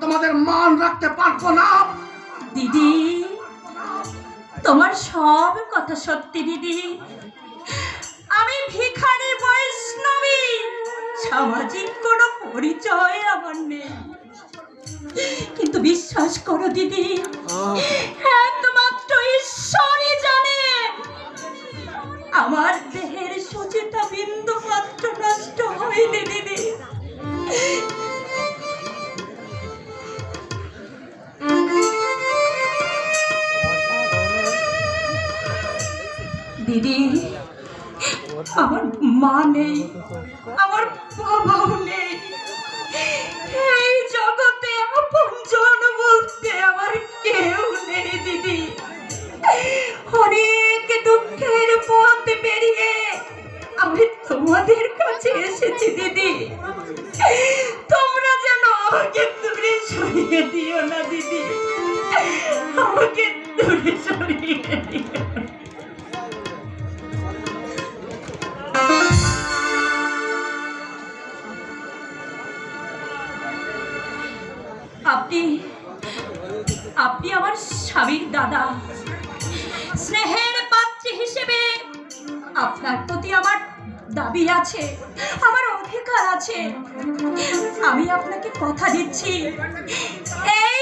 তোমাদের মান রাখতে পারবো না। দিদি, তোমার সব কথা সত্যি দিদি। আমি ভিখারি বৈষ্ণবী, সামাজিক কোনো পরিচয় আমার নেই, কিন্তু বিশ্বাস করো দিদি, একমাত্র ঈশ্বরই জানে আমার দেহের সুচিতা বিন্দু মাত্র নষ্ট হয়নি দিদি। দিদি, আমার মা নেই, আমার বাবাও নেই, এই জগতে আপনজন বলতে আমার কেউ নেই দিদি। অনেক দুঃখের পথ পেরিয়ে আমি তোমাদের কাছে এসেছি দিদি। তোমরা যেন আমাকে দূরে সরিয়ে দিও না দিদি, আমাকে দূরে সরিয়ে দিও। আপনি আপনি আমার স্বামীর দাদা, স্নেহের পাত্রী হিসেবে আপনার প্রতি আমার দাবি আছে, আমার অধিকার আছে। আমি আপনাকে কথা দিচ্ছি, এই